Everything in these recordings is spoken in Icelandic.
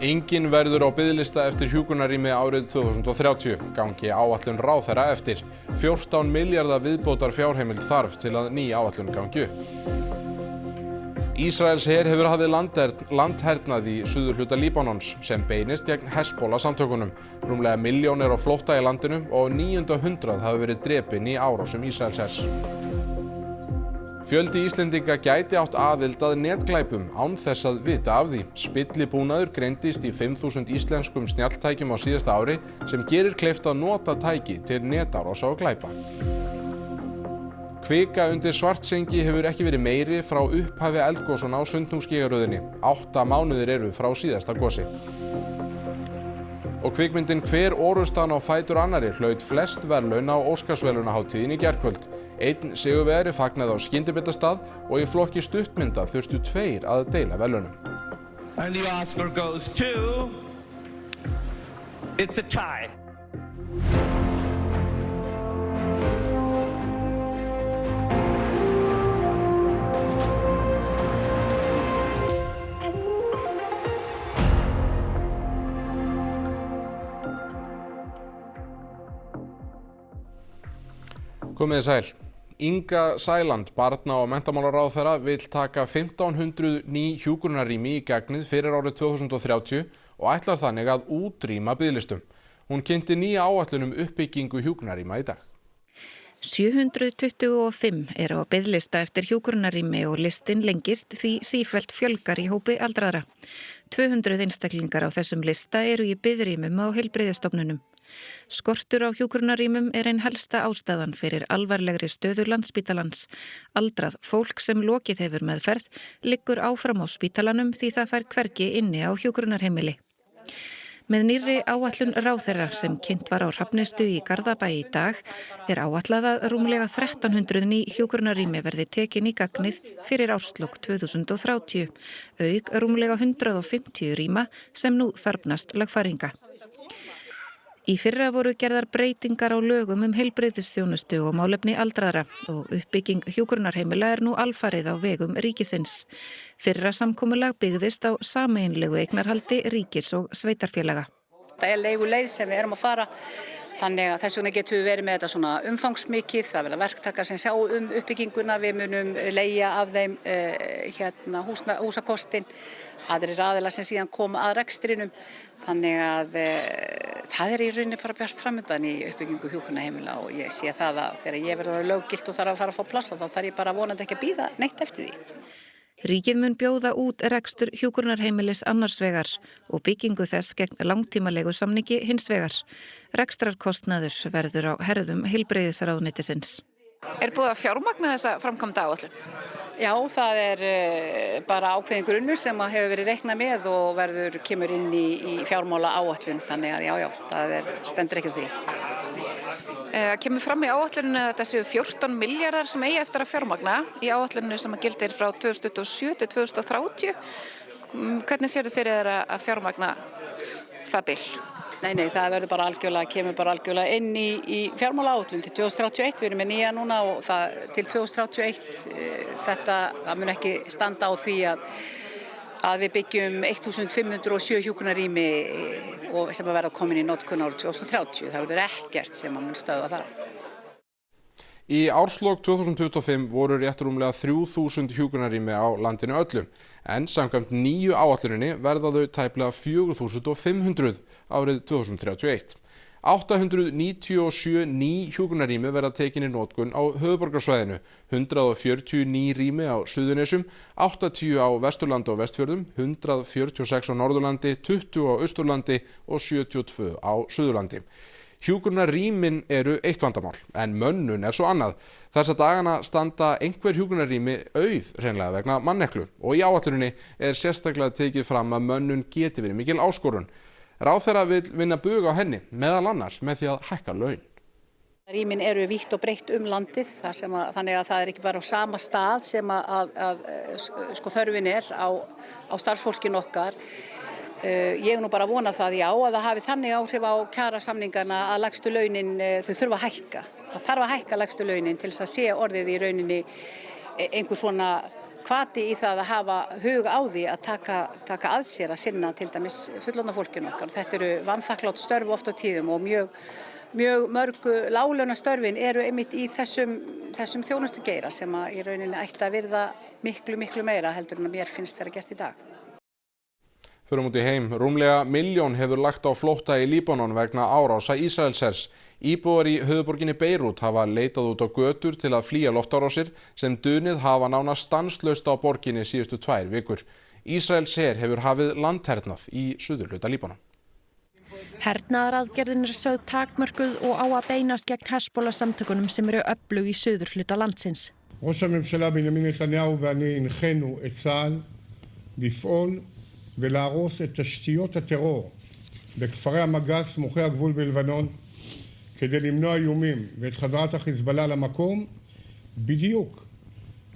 Enginn verður á biðlista eftir hjúkrunarrými árið 2030, gangi áætlun ráðherra eftir. 14 milljarða viðbótar fjárheimild þarf til að ný áætlun gangi upp. Ísraels her hefur hafið landhernað í suðurhluta Líbanons sem beinist gegn Hezbollah samtökunum. Rúmlega 1 milljón á flótta í landinu og 900 hafa verið drepin í árásum Ísraelshers. Fjöldi Íslendinga gæti átt aðild að netglæpum án þess að vita af því. Spillibúnaður greindist í 5.000 íslenskum snjalltækjum á síðasta ári sem gerir kleift að nota tæki til netárása og glæpa. Kvika undir Svartsengi hefur ekki verið meiri frá upphafi eldgosanna á Sundhnúksgígaröðinni. 8 mánuðir eru frá síðasta gosi. Og kvikmyndin Hver orrustan á fætur annarri hlaut flest verðlaun á Óskarsverðlaunahátíðinni í gærkvöld. Einn sigurvegari fagnaði á skyndibitastað og í flokki stuttmynda þurftu 2 að deila verðlaunum. And the Oscar goes to... It's a tie. Komiði sæl. Inga Sæland, barna- og menntamálaráðherra, vill taka 1500 ný hjúkrunarrými í gagnið fyrir árið 2030 og ætlar þannig að útrýma biðlistum. Hún kynnti nýja áætlun uppbyggingu hjúkrunarrýma í dag. 725 eru á biðlista eftir hjúkrunarrými og listinn lengist því sífellt fjölgar í hópi aldraðra. 200 einstaklingar á þessum lista eru í biðrýmum á heilbrigðisstofnunum. Skortur á hjúkrunarrýmum er ein helsta ástæðan fyrir alvarlegri stöðu Landspítalans. Aldrað fólk sem lokið hefur meðferð liggur áfram á spítalanum því það fær hvergi inni á hjúkrunarheimili. Með nýrri áætlun ráðherra sem kynnt var á Hrafnistu í Garðabæ í dag er áætlað að rúmlega 1300 ný hjúkrunarrými verði tekin í gagnið fyrir árslok 2030, auk rúmlega 150 rýma sem nú þarfnast lagfæringa. Í fyrra voru gerðar breytingar á lögum heilbrigðisþjónustu og málefni aldraðra og uppbygging hjúkrunarheimila er nú alfarið á vegum ríkisins. Fyrra samkomulag byggðist á sameiginlegu eignarhaldi ríkis og sveitarfélaga. Það er leiguleið sem við erum að fara, þannig að þess vegna getum við verið með þetta svona umfangsmikið. Það verða verktakar sem sjá uppbygginguna, við munum leigja af þeim húsakostin. Aðrir aðilar sem síðan koma að rekstrinum, þannig að það er í rauninni bara bjart framundan í uppbyggingu hjúkrunarheimila og ég sé það að þegar ég verður löggilt og þarf að fara að fá pláss þá þarf ég bara vonandi ekki að bíða neitt eftir því. Ríkið mun bjóða út rekstur hjúkrunarheimilis annars vegar og byggingu þess gegn langtímalegu samningi hins vegar. Rekstrarkostnaður verður á herðum heilbrigðisráðuneytisins. Er búið að fjármagna þessa framkvæmda áætlun? Já, það er bara ákveðin grunnur sem hefur verið reiknað með og kemur inn í fjármála áætlun, þannig að já, það stendur ekki á því. Kemur fram í áætluninu að þetta séu 14 milljarðar sem eigi eftir að fjármagna í áætluninu sem gildir frá 2027 til 2030. Hvernig sér þið fyrir þér að fjármagna það bil? Nei, það kemur bara algjörlega inn í fjármála áætlun til 2031, við erum með nýja núna og til 2031 það mun ekki standa á því að við byggjum 1507 hjúkrunarrými sem að verða komin í notkun árið 2030, það verður ekkert sem að mun stöðva það. Í árslok 2025 voru rétt rúmlega 3000 hjúkrunarrými á landinu öllu, en samkvæmt nýju áætluninni verða þau tæplega 4500 árið 2031. 897 ný hjúkrunarrými verða tekin í notkun á höfuðborgarsvæðinu, 140 ný rými á Suðurnesjum, 80 á Vesturlandi og Vestfjörðum, 146 á Norðurlandi, 20 á Austurlandi og 72 á Suðurlandi. Hjúkrunarrýmin eru eitt vandamál, en mönnun er svo annað. Þessa dagana standa einhver hjúkrunarrými auð hreinlega vegna manneklu og í áætluninni er sérstaklega tekið fram að mönnun geti verið mikil áskorun. Ráðherra vill vinna bug á henni, meðal annars með því að hækka laun. Rýmin eru vítt og breitt landið, þannig að það er ekki bara á sama stað sem þörfin er á starfsfólkinu okkar. Ég nú bara vona það, já, að það hafi þannig áhrif á kjarasamningana að lægstu launin, þau þurfa að hækka. Það þarf að hækka lægstu launin til þess að sé orðið í rauninni einhver svona hvati í það að hafa hug á því að taka að sér að sinna til dæmis fullorðna fólkinu okkar. Þetta eru vanþakklátt störf oft á tíðum og mjög mörgu láglaunastörfin eru einmitt í þessum þjónustugeira sem að í rauninni ætti að virða miklu meira heldur en að mér finnst vera gert í dag. Förum út í heim. Rúmlega 1 milljón hefur lagt á flótta í Líbanon vegna árása Ísraelshers. Íbúar í höfuðborginni Beirút hafa leitað út á götur til að flýja loftárásir sem dunið hafa nánast stanslaust á borginni síðustu 2 vikur. Ísraelsher hefur hafið landhernað í suðurhluta Líbanon. Hernaðaraðgerðin sögð takmörkuð og á að beinast gegn Hezbollah-samtökunum sem eru öflug í suðurhluta landsins. ראש הממשלה בנימין נתניהו ואני הנחינו את צה"ל לפעול ולהרוס את תשתיות הטרור בכפרי המג"ס סמוכי הגבול בלבנון כדי למנוע איומים ואת חזרת החיזבאללה למקום בדיוק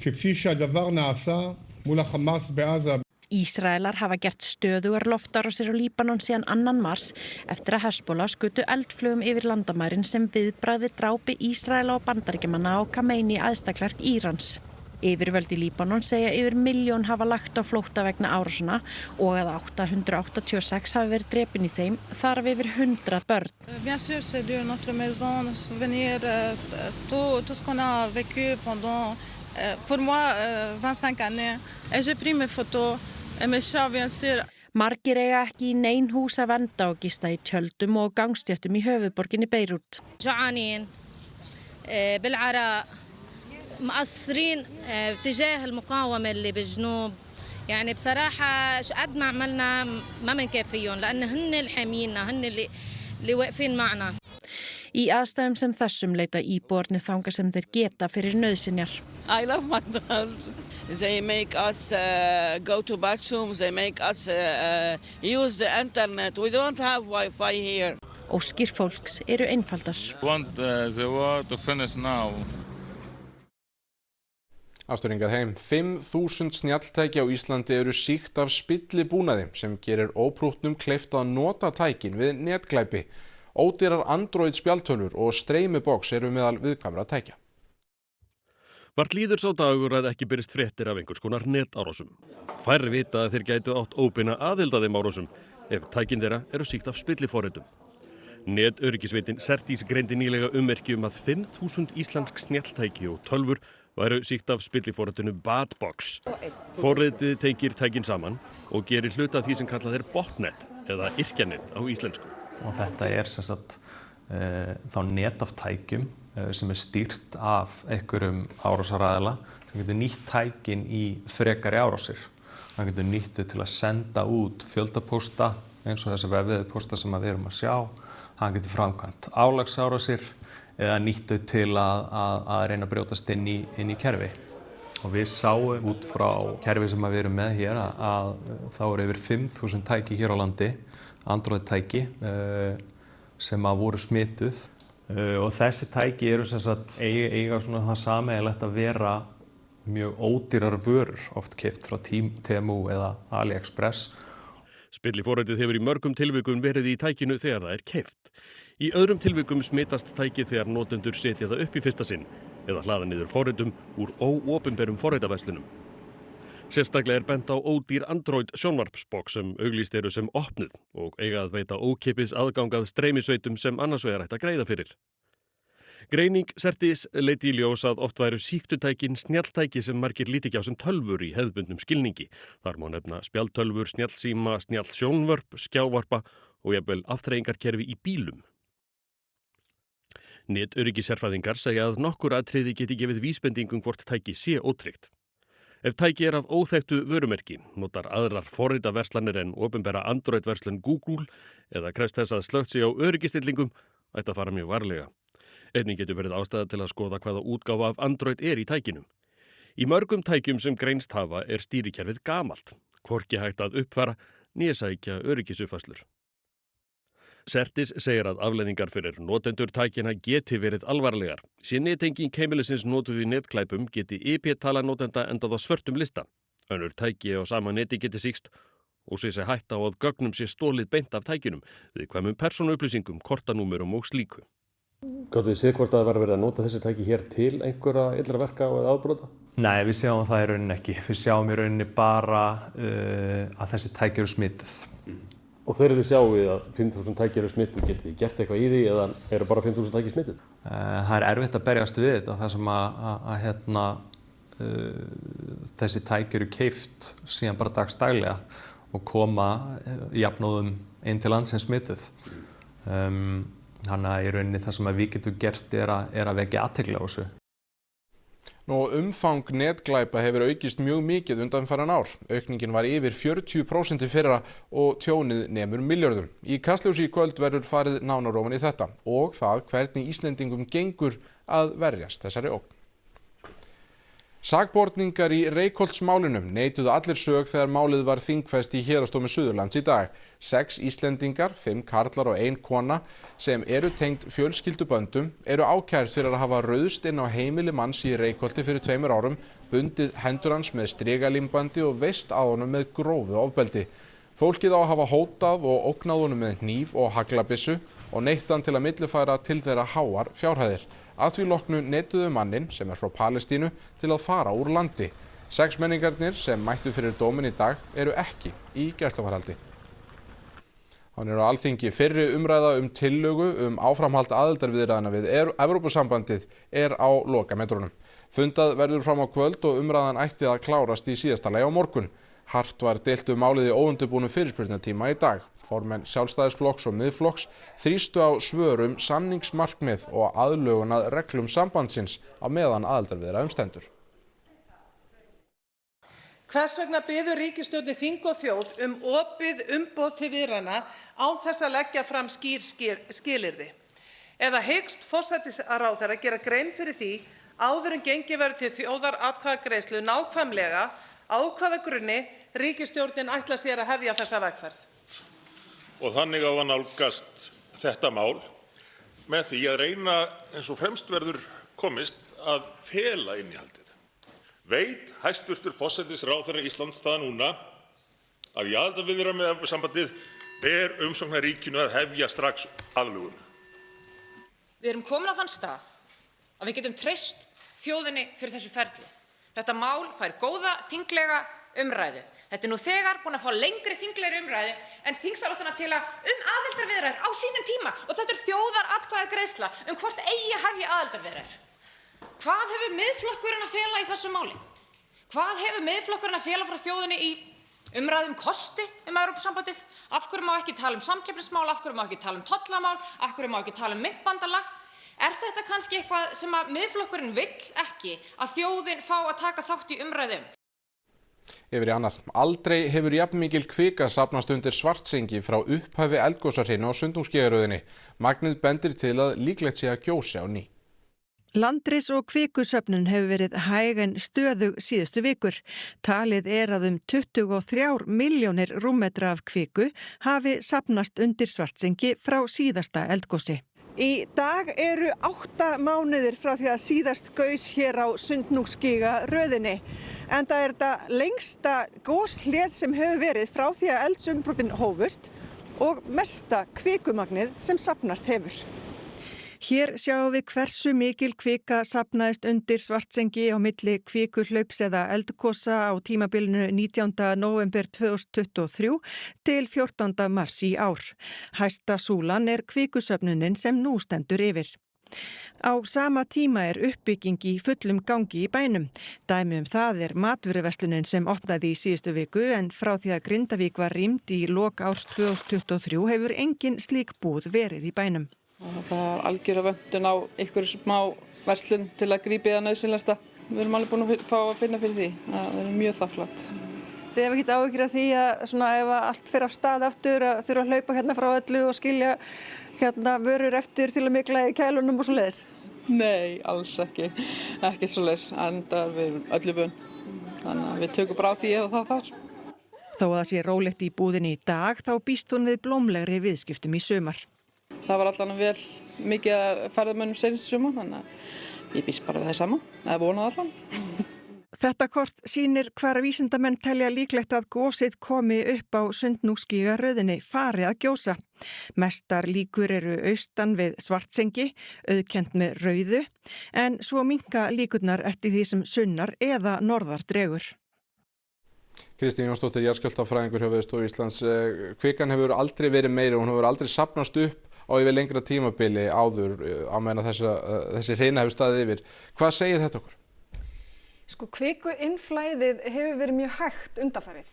כפי שהדבר נעשה מול החמאס בעזה. Ísraelar hafa gert stöðugar loftárásir á Líbanon síðan 2. mars eftir að Hezbollah skutu eldflugum yfir landamærin sem viðbragð við drápi Ísraela og Bandaríkjamanna á Khamenei aðstaklark Írans. Yfirvöld í Líbanon segja yfir 1 milljón hafa lagt á flótta vegna árásana og að 886 hafi verið drepin í þeim, þar af yfir 100 börn. Bien sûr, c'est de notre maison, nos souvenirs, tout ce qu'on a vécu pendant, pour moi, 25 années. Et j'ai pris mes photos et mes chats, bien sûr. Margir eiga ekki í nein hús að venda og gista í tjöldum og gangstéttum í höfuðborginni Beirút. جوعانين بالعراء مقصرين تجاه المقاومة اللي بالجنوب يعني بصراحة قد ما عملنا ما بنكفيهم لأن هن الحامينا هن اللي واقفين معنا. Í aðstæðum sem þessum leita íbúarnir þangað sem þeir geta fyrir nauðsynjar. I love McDonald's. They make us go to bathrooms, they make us use the internet. We don't have Wi-Fi here. Óskir fólks eru einfaldar. We want the war to finish now. Afturringað heim. 5.000 snjalltæki á Íslandi eru sýkt af spillibúnaði sem gerir óprúttnum kleift að nota tækin við netglæpi. Ódýrar Android spjaldtölvur og streymibox eru meðal viðkvæmra tækja. Vart líður sá dagur að ekki byrjast fréttir af einhvers konar netárásum. Færri vita að þeir gætu átt óbeina aðild að þeim árásum ef tækin þeirra eru sýkt af spilliforritum. Netöryggisveitin Cerdís greindi nýlega ummerki að 5.000 íslensk snjalltæki og tölvur væru sýkt af spilliforritinu Badbox. Forritið tengir tækin saman og gerir hluta af því sem kallað botnet eða yrkjanet á íslensku. Og þetta sem sagt þá net af tækjum sem stýrt af einhverjum árásaraðila sem getur nýtt tækin í frekari árásir. Það getur nýtt til að senda út fjöldapósta eins og þessi vefviðurpósta sem við erum að sjá. Það getur framkvæmt álagsárásir eða nýtt til að reyna að brjótast inn í kerfi. Og við sáum út frá kerfi sem við erum með hér að þá eru yfir 5.000 tæki hér á landi, Android-tæki sem voru smituð og þessi tæki eru sem sagt eiga svona það sameiginlegt að vera mjög ódýrar vörur, oft keypt frá Temu eða AliExpress. Spilliforritið hefur í mörgum tilvikum verið í tækinu þegar það keypt. Í öðrum tilvikum smitast tækið þegar notendur setja það upp í fyrsta sinn eða hlaða niður forritum úr óopinberum forritaverslunum. Sérstaklega bent á ódýr Android sjónvarpsbox sem auglýst eru sem opnuð og eiga að veita ókeypis aðgangað streymisveitum sem annars vegar ætti að greiða fyrir. Greining Cerdís leiti í ljós að oft væru sýktutækin snjalltæki sem margir líti ekki á sem tölvur í hefðbundnum skilningi. Þar má nefna spjaldtölvur, snjallsíma, snjallsjónvörp, skjávarpa og jafnvel afþreyingarkerfi í bílum. Netöryggisérfræðingar segja að nokkur atriði geti gefið vísbendingum hvort tæki sé ótryggt. Ef tæki af óþekktu vörumerki, notar aðrar forritaverslanir en opinbera Android-verslun Google eða krefst þess að slökkt sig á öryggistillingum, ætti að fara mjög varlega. Einnig getur verið ástæða til að skoða hvaða útgáfa af Android í tækinum. Í mörgum tækjum sem greinst hafa stýrikerfið gamalt, hvorki hægt að uppfæra né sækja öryggisuppfærslur. Cerdís segir að afleiðingar fyrir notendur tækina geti verið alvarlegar. Sé nettenging heimilisins notuð í netglæpum geti IP-tala notenda endað á svörtum lista. Önnur tæki á sama neti geti sýkst og sé hætta á að gögnum sé stólið beint af tækinum, viðkvæmum persónuupplýsingum, kortanúmerum og slíku. Gátuð þið séð hvort að það var verið að nota þessi tæki hér til einhverja illra verka og afbrota? Nei, við sjáum það í rauninni ekki. Við sjáum í rauninni bara að þessi tæki eru smituð. Og þegar þið sjáum við að 5.000 tæki eru smituð, getið þið gert eitthvað í því eða eru bara 5.000 tæki smituð? Það er erfitt að berjast við þetta þar sem þessi tæki eru keypt síðan bara dagstaglega og koma jafnóðum inn til landsins smituð. Þannig að í rauninni það sem við getum gert er að vekja athygli á þessu. Umfang netglæpa hefur aukist mjög mikið undanfarin ár. Aukningin var yfir 40% í fyrra og tjónið nemur milljörðum. Í Kastljósi í kvöld verður farið nánar ofan í þetta og það hvernig Íslendingum gengur að verjast þessari ógn. Sakborningar í Reykholtsmálunum neituðu allir sök þegar málið var þingfest í Héraðsdómi Suðurlands í dag. 6 Íslendingar, 5 karlar og 1 kona sem eru tengd fjölskylduböndum eru ákærð fyrir að hafa rauðst inn á heimili manns í Reykholti fyrir 2 árum, bundið hendur hans með strigalímbandi og veist að honum með grófu ofbeldi. Fólkið á að hafa hótað og ógnað honum með hníf og haglabyssu og neytt hann til að millifæra til þeirra háar fjárhæðir. Að því loknu neituðu manninn, sem frá Palestínu, til að fara úr landi. 6 menningarnir sem mættu fyrir dóminn í dag eru ekki í gæsluvarðhaldi. Þannig á Alþingi fyrri umræða tillögu áframhald aðildarviðræðna við Evrópusambandið er á lokametrunum. Fundað verður fram á kvöld og umræðan ætti að klárast í síðasta lagi á morgun. Hart var deilt málið í óundirbúnum fyrirspurnatíma í dag. Formenn Sjálfstæðisflokks og Miðflokks þrýstu á svörum samningsmarkmið og aðlögun að reglum sambandsins á meðan aðildarviðræðum stendur. Hvers vegna biður ríkisstjórnin þing og þjóð opið umboð til viðræðna án þess að leggja fram skýr skilyrði? Eða hyggst forsætisráðherra gera grein fyrir því áður en gengið verður til þjóðaratkvæðagreiðslu nákvæmlega á hvaða grunni ríkisstjórnin ætlar sér að hefja þessa vegferð? Og þannig á að nálgast þetta mál með því að reyna eins og fremst verður komist að fela innihaldið. Veit hæstvirtur forsætisráðherra Íslands það núna að í aðildarviðræðum með Evrópusambandið ber umsóknarríkinu að hefja strax aðlögun? Við erum komin á þann stað að við getum treyst þjóðinni fyrir þessu ferli. Þetta mál fær góða þinglega umræðu. Þetta nú þegar búin að fá lengri þinglegri umræðu en þingsályktun aðildarviðræður á sínum tíma og þetta þjóðaratkvæðagreiðsla hvort eigi að hefja aðildarviðræður. Hvað hefur Miðflokkurinn að fela í þessu máli? Hvað hefur Miðflokkurinn að fela frá þjóðinni í umræðum kosti Evrópusambandið? Af hverju má ekki tala samkeppnismál, af hverju má ekki tala tollamál, af hverju má ekki tala myntbandalag? Er þetta kannski eitthvað sem að Miðflokkurinn vill ekki að þjóðin fá að taka þátt í umræðum? Yfir í annað. Aldrei hefur jafnmikil kvika safnast undir Svartsengi frá upphafi eldgosahrinnu á Sundungsskeiðarauðinni. Magnið bendir til að líklegt sé að gjósi á ný. Landris- og kvikusöfnun hefur verið hæg en stöðug síðustu vikur. Talið að 23 milljónir rúmmetra af kviku hafi safnast undir Svartsengi frá síðasta eldgosi. Í dag eru 8 mánuðir frá því að síðast gaus hér á Sundhnúksgígaröðinni. Enda þetta lengsta goshlið sem hefur verið frá því að eldsumbrotin hófust og mesta kvikumagnið sem safnast hefur. Hér sjáum við hversu mikil kvika safnaðist undir Svartsengi á milli kvikuhlaups eða eldgosa á tímabilinu 19. nóvember 2023 til 14. mars í ár. Hæsta súlan kvikusöfnunin sem nú stendur yfir. Á sama tíma uppbygging í fullum gangi í bænum. Dæmi það matvöruverslunin sem opnaði í síðustu viku en frá því að Grindavík var rýmd í lok árs 2023 hefur engin slík búð verið í bænum. Það algjör að vöntun á ykkur smá verslun til að grípa í það nauðsynlegasta. Við erum alveg búin að fá að finna fyrir því. Það er mjög þakklátt. Þið hefur ekkert áhyggjur af því að ef allt fer af stað aftur að þurfa að hlaupa hérna frá öllu og skilja vörur eftir til að mikla í kælunum og svoleiðis? Nei, alls ekki. Ekkert svoleiðis, en við erum öllu vön. Þannig að við tökum bara á því ef það þarf. Þó að það sé rólegt í búðinni í dag þá býst hún við blómlegri viðskiptum í sumar. Það var allan vel mikið að ferðamönnum seinst sumar, þannig að ég býst bara við það sama, eða vonað allan. Þetta kort sýnir hvar vísindamenn telja líklegt að gosið komi upp á Sundhnúksgígaröðinni fari að gjósa. Mestar líkur eru austan við Svartsengi, auðkennt með rauðu, en svo minnka líkurnar eftir því sem sunnar eða norðar dregur. Kristín Jónsdóttir, jarðskjálftafræðingur hjá Veðurstofu Íslands. Kvikan hefur aldrei verið meiri og hún hefur aldrei safnast upp á yfir lengra tímabili áður á meðan þessi hreina hefur staðið yfir. Hvað segir þetta okkur? Sko, kvikuinnflæðið hefur verið mjög hægt undanfarið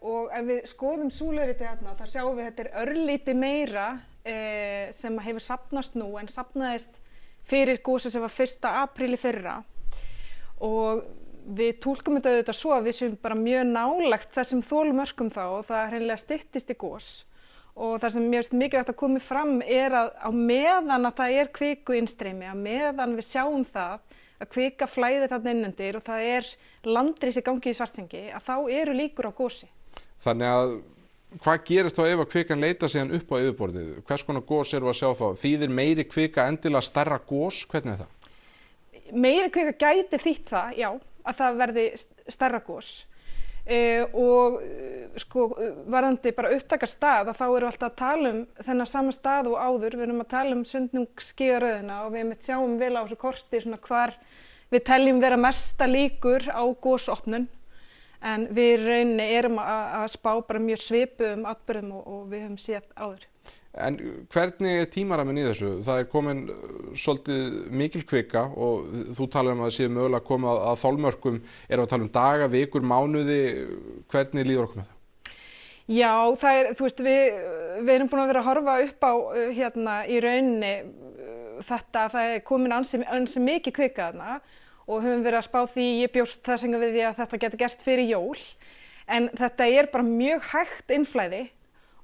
og ef við skoðum súluritið þarna þá sjáum við að þetta er örlítið meira sem hefur safnast nú en safnaðist fyrir gosið sem var 1. apríl í fyrra og við túlkum þetta auðvitað svo að við séum bara mjög nálægt þessum þolmörkum þá og það hreinlega styttist í gos og það sem mér finnst mikilvægt að koma fram er að á meðan að það er kvikuinnstreymi, á meðan við sjáum það að kvika flæðir þarna innandir og það er landris í gangi í Svartsengi, að þá eru líkur á gosi. Þannig að hvað gerist þá ef að kvikan leita síðan upp á yfirborðið? Hvers konar gos erum við að sjá þá? Þýðir meiri kvika endilega stærra gos? Hvernig er það? Meiri kvika gæti þýtt það, já, að það verði stærra gos. Og sko varðandi bara upptakarstað að þá erum við alltaf að tala þennan sama stað og áður, við erum að tala Sundhnúksgígaröðina og við sjáum vel á þessu korti svona hvar við teljum vera mesta líkur á gosopnun en við rauninni erum að spá bara mjög svipuðum atburðum og við höfum séð áður. En hvernig er tímaraminn í þessu? Það er komin svolítið mikil kvika og þú talar að það sé mögulega komið að þolmörkum. Erum við að tala daga, vikur, mánuði? Hvernig líður okkur með það? Já, það er, þú veist, við erum búin að vera að horfa upp á hérna í rauninni þetta að það er komin ansi mikið kvika þarna og höfum verið að spá því, ég bjóst þess vegna við því að þetta geti gerst fyrir jól. En þetta er bara mjög hægt innflæði.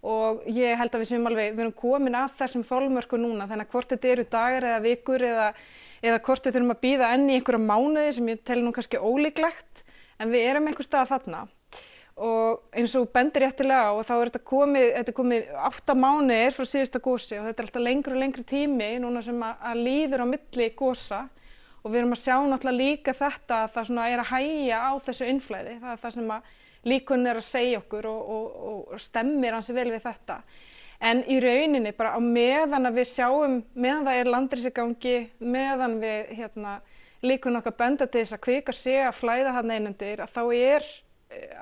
Og ég held að við erum komin að þessum þolmörkum núna, þannig að hvort þetta eru dagar eða vikur eða hvort við þurfum að bíða enn í einhverja mánuði sem ég tel nú kannski ólíklegt, en við erum einhvers staðar þarna. Og eins og bendir réttilega á og þá er þetta komið 8 mánuðir frá síðasta gosi og þetta er alltaf lengri og lengri tími núna sem að líður á milli gosa og við erum að sjá náttúrulega líka þetta að það svona er að hægja á þessu innflæði, það er það sem að líkunni er að segja okkur og stemmir ansi vel við þetta. En í rauninni bara á meðan að við sjáum, meðan það er landris í gangi, meðan við líkunni okkar benda til þess að kvika sé að flæða þarna innandir, að þá er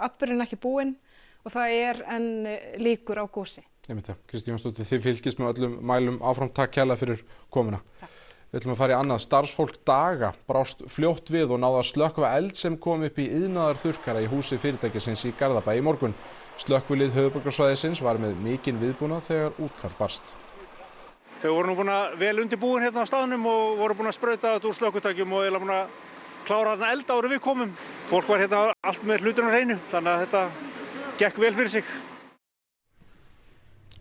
atburðurinn ekki búinn og það er enn líkur á gosi. Kristín Jónsdóttir, þið fylgist með öllum mælum áfram, takk kærlega fyrir komuna. Við ætlum að fara í annað. Starfsfólk Daga brást fljótt við og náði að slökkva eld sem kom upp í iðnaðarþurrkara í húsi fyrirtækisins í Garðabæ í morgun. Slökkvilið höfuðborgarsvæðisins var með mikinn viðbúnað þegar útkall barst. Þau voru nú búin að vel undirbúin hérna á staðnum og voru búin að sprauta þetta úr slökkutækjum og eiginlega búin að klára þarna eld áður við komum. Fólk var hérna allt með hlutina á hreinu, þannig að þetta gekk vel fyrir sig.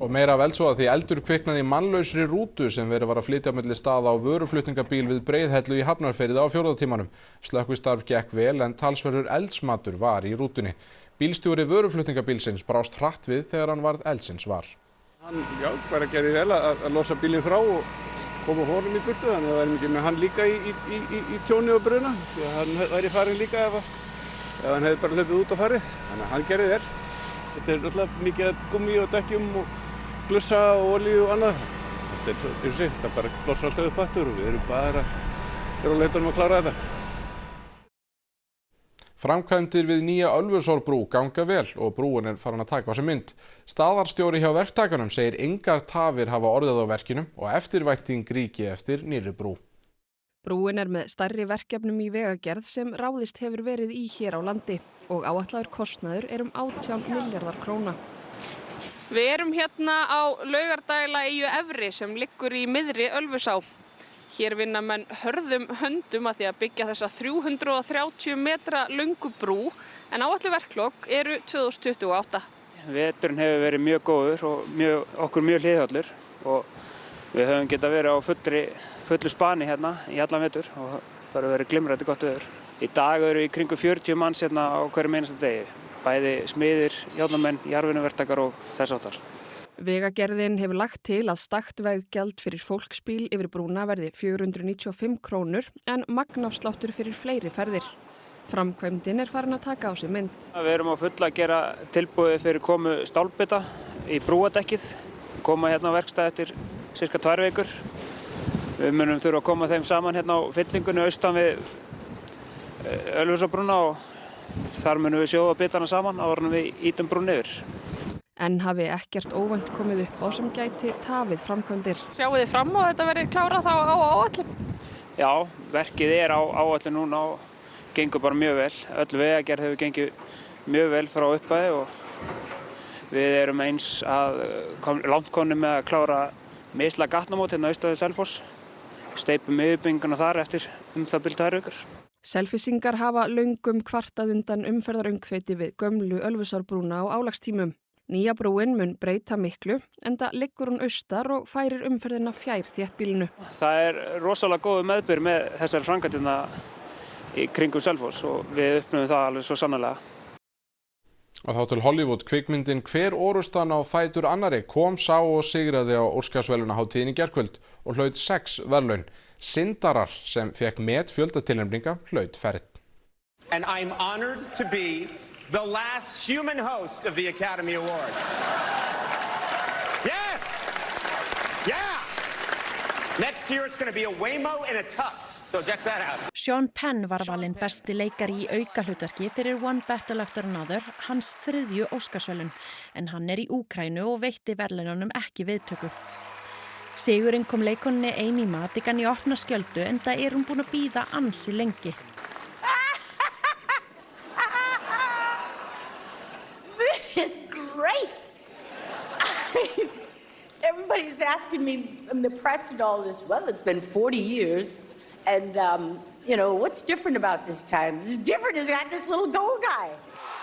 Og meira af eldsvoða því eldur kviknaði í mannlausri rútu sem verið var að flytja á milli staða á vöruflutningabíl við Breiðhellu í Hafnarfirði á 4. tímanum. Slökkvistarf gekk vel en talsverður eldsmatur var í rútunni. Bílstjóri vöruflutningabílsins brást hratt við þegar hann varð eldsins var. Hann bara gerði vel að losa bílinn frá og koma honum í burtu, þannig að það væri mikið með hann líka í tjóni og bruna. Því að hann væri farin líka ef hann hefði bara hlaupið út og farið. Þannig að hann gerði vel. Þetta er náttúrulega mikið gúmmí og dekkjum og glussa og olíu og annað. Þetta er bara blossar alltaf upp aftur og við erum bara á leitunum að klára þetta. Framkvæmdir við nýja Ölfusárbrú ganga vel og brúin er farin að taka á sig mynd. Staðarstjóri hjá verktakanum segir engar tafir hafa orðið á verkinu og eftirvænting ríki eftir nýrri brú. Brúin er með stærri verkefnum í vegagerð sem ráðist hefur verið í hér á landi og áætlaður kostnaður er 18 milljarðar króna. Við erum hérna á Laugardæla eyju Efri sem liggur í miðri Ölfusá. Hér vinna menn hörðum höndum að því að byggja þessa 330 metra löngu brú en áætluð verklok eru 2028. Veturinn hefur verið mjög góður og okkur mjög hliðhollur og við höfum getað verið á fullu spani hérna í allan vetur og það hefur verið glimrandi gott veður. Í dag eru í kringum 40 manns hérna á hverjum einasta degi, bæði smiðir, járnamenn, jarðvinnuverktakar og þess háttar. Vegagerðin hefur lagt til að stakt veggjald fyrir fólksbíl yfir brúna verði 495 krónur en magnafsláttur fyrir fleiri ferðir. Framkvæmdin farin að taka á sig mynd. Við erum á fulla að gera tilboði fyrir komu stálbita í brúadekkið, koma hérna á verkstað eftir cirka 2 vikur. Við munum þurfa að koma þeim saman hérna á fyllingunni austan við Ölfusárbrúna og þar munum við sjóða bitana saman áður en við ýtum brúnni yfir. En hafi ekkert óvænt komið upp á sem gæti tafið framkvæmdir. Sjáu þið fram á að þetta verði klárað þá á áætlun? Já, verkið á áætlun núna og gengur bara mjög vel. Öll vegagerð hefur gengið mjög vel frá upphafi og við erum eins langt komnir með að klára misla gatnamót hérna austan við Selfoss. Steypum yfirbygginguna þar eftir það bil 2 vikur. Selfyssingar hafa löngum kvartað undan umferðaröngþveiti við gömlu Ölfusárbrúna á álagstímum. Nýja brúin mun breyta miklu, enda liggur hún austar og færir umferðina fjær þéttbýlinu. Það rosalega góð meðbyr með þessari framkvæmdina í kringum Selfoss og við upplifum það alveg svo sannarlega. Og þá til Hollywood, kvikmyndin Hver orrustan á fætur annarri kom, sá og sigraði á Óskarsverðlaunahátíðinni í gærkvöld og hlaut 6 verðlaun. Syndarar, sem fékk metfjölda tilnefninga, hlaut ferð. And I'm honored to be the last human host of the Academy Award. Yes! Yeah! Next year it's going to be a Waymo and a tux. So check that out. Sean Penn var valinn besti leikari í aukahlutverki fyrir One Battle After Another, hans 3. Óskarsverðlaun, en hann í Úkraínu og veitti verðlaununum ekki viðtöku. Sigurinn kom leikoninni Amy Madigan í opna skjöldu, enda hún búin að bíða ansi lengi. This is great. Everybody's asking me in the press and all this, well, it's been 40 years, and, what's different about this time? This different is got this little gold guy.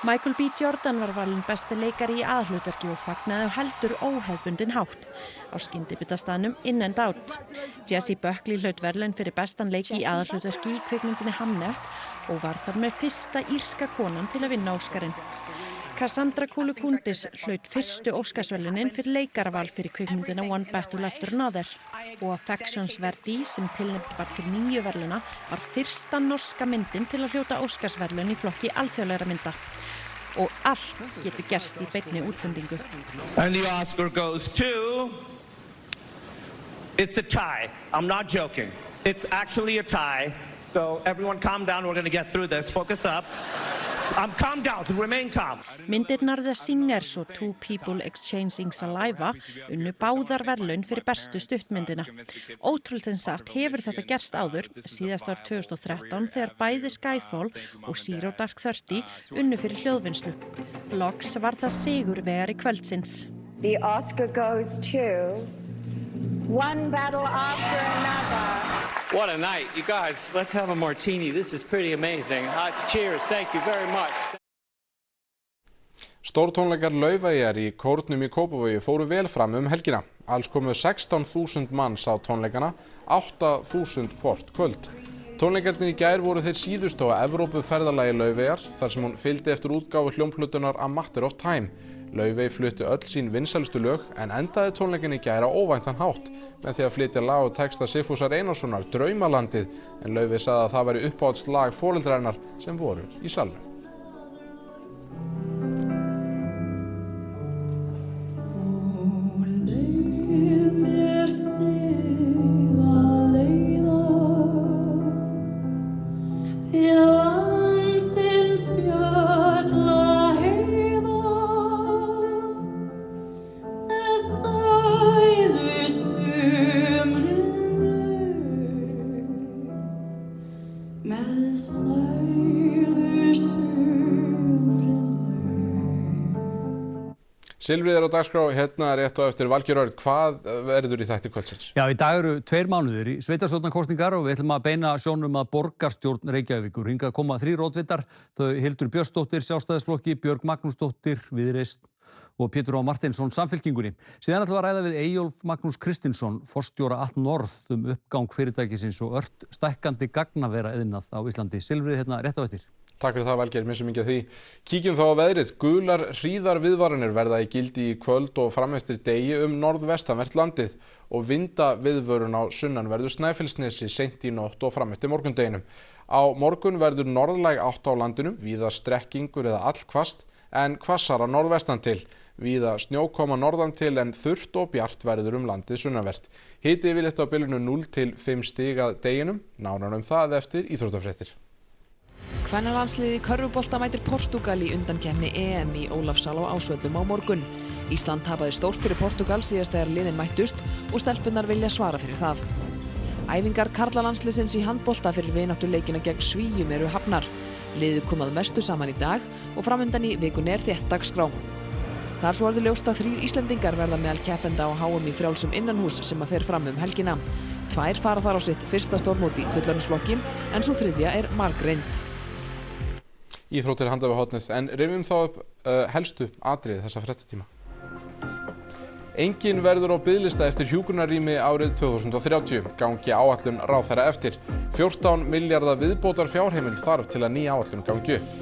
Michael B. Jordan var valinn besti leikari í aðalhlutverki og fagnaði á heldur óhefðbundinn hátt á skyndibitastaðnum In and Out. Jessie Buckley hlaut verðlaun fyrir bestan leik í aðalhlutverki í kvikmyndinni Hamnet og var þar með fyrsta írska konan til að vinna Óskarinn. Cassandra Koulikoundis hlaut 1. Óskarsverðlaunin fyrir leikaraval fyrir kvikmyndina One Battle After Another og Affections Verdí, sem tilnefnd var til 9 verðlauna, var fyrsta norska myndin til að hljóta Óskarsverðlaun í flokki alþjóðlegra mynda. Og allt getur gerst í beinni útsendingu. And the Oscar goes to... It's a tie. I'm not joking. It's actually a tie. So everyone calm down. We're going to get through this. Focus up. Calm down, remain calm. Myndirnar The Singers og Two People Exchanging Saliva unnu báðar verðlaun fyrir bestu stuttmyndina. Ótrúlegt en satt hefur þetta gerst áður, síðast var 2013 þegar bæði Skyfall og Zero Dark Thirty unnu fyrir hljóðvinnslu. Loks var það sigurvegari kvöldsins. The Oscar goes to One Battle After Another. What a night. You guys, let's have a martini. This is pretty amazing. Cheers. Thank you very much. Stórtónleikar Laufeyjar í Kórnum í Kópavogi fóru vel fram helgina. Alls komu 16.000 manns á tónleikana, 8.000 hvort kvöld. Tónleikarnir í gær voru þeir síðustu á Evrópuferðalagi Laufeyjar, þar sem hún fylgdi eftir útgáfu hljómplötunnar A Matter of Time. Laufey flutti öll sín vinsælustu lög en endaði tónleikin í gær á óvæntan hátt með því að flytja lag og texta Sigfúsar Einarssonar Draumalandið, en Laufey sagði að það væri uppáhalds lag foreldra hennar sem voru í salnum. Silfrið á dagskrá, hérna rétt á eftir Valgeir Örn, hvað verður í þætti kvöldsins? Já, í dag eru 2 mánuðir í sveitarstjórnarkosningar og við ætlum að beina sjónum að borgarstjórn Reykjavíkur. Hingað koma 3 oddvitar, þau Hildur Björnsdóttir, Sjálfstæðisflokki, Björg Magnúsdóttir, Viðreisn og Pétur Á. Marteinsson, Samfylkingunni. Síðan ætlum við að ræða við Eyjólf Magnús Kristinsson, forstjóra Norð, uppgang fyrirtækisins og ört stækkandi gagnavera iðnað á Íslandi. Silfrið hérna rétt á eftir. Takk fyrir það, Valgeir, missum mikið af því. Kíkjum þá á veðrið. Gular hríðarviðvaranir verða í gildi í kvöld og frameftir degi norðvestanvert landið og vindaviðvörun á sunnanverðu Snæfellsnesi seint í nótt og frameftir morgundeginum. Á morgun verður norðlæg átt á landinu, víða strekkingur eða allhvasst, en hvassara norðvestan til. Víða snjókoma norðan til en þurrt og bjart verður landið sunnanvert. Hiti yfirleitt á bilinu 0 til 5 stig að deginum, nánar það eftir íþróttafréttir. Kvennalandsliðið í körfubolta mætir Portúgal í undankeppni EM í Ólafssal á Ásvöllum á morgun. Ísland tapaði stórt fyrir Portúgal síðast þegar liðin mættust og stelpunnar vilja svara fyrir það. Æfingar karlalandsliðsins í handbolta fyrir vináttuleikina gegn Svíum eru hafnar. Liðið kom að mestu saman í dag og framundan í vikunni þétt dagskrá. Það svo orðið ljóst að 3 Íslendingar verða meðal keppenda á HM í frjálsum innanhús sem fer fram helgina. 2 fara þar á sitt fyrsta stórmót í fullorðinsflokki en sú þriðja margreind. Íþróttir handa við hornið, en rifjum þá upp helstu atriði þessa fréttatíma. Enginn verður á biðlista eftir hjúkrunarrými árið 2030, gangi áætlun ráðherra eftir. 14 milljarða viðbótar fjárheimild þarf til að ný áætlun gangi upp.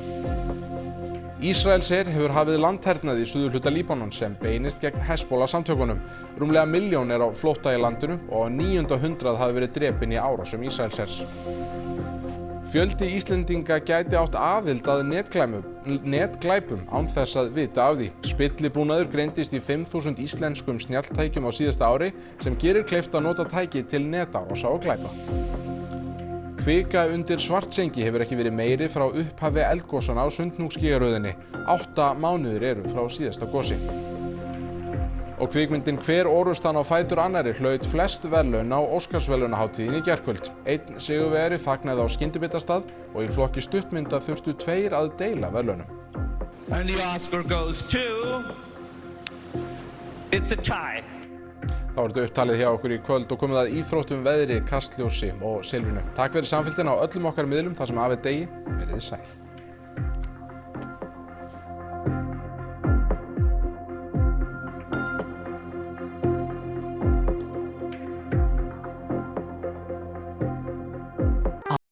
Ísraelsher hefur hafið landhernað í suðurhluta Líbanon sem beinist gegn Hezbollah samtökunum. Rúmlega 1 milljón á flótta í landinu og á 900 hafi verið drepin í árásum Ísraelshers. Fjöldi Íslendinga gæti átt aðild að netglæpum án þess að vita af því. Spillibúnaður greindist í 5.000 íslenskum snjalltækjum á síðasta ári sem gerir kleift að nota tæki til netárása og glæpa. Kvika undir Svartsengi hefur ekki verið meiri frá upphafi eldgosanna á Sundhnúksgígaröðinni. 8 mánuðir eru frá síðasta gosi. Og kvikmyndin Hver orrustan á fætur annarri hlaut flest verðlaun á Óskarsverðlaunahátíðinni í gærkvöld. 1 sigurvegari fagnaði á Skyndibitastað og í flokki stuttmynda þurftu 2 að deila verðlaunum. And the Oscar goes to... It's a tie. Þá er þetta upptalið hjá okkur í kvöld og komið að íþróttum, veðri, kastljósi og silfrinu. Takk fyrir samfylgdina á öllum okkar miðlum þar sem af degi. Verið sæl.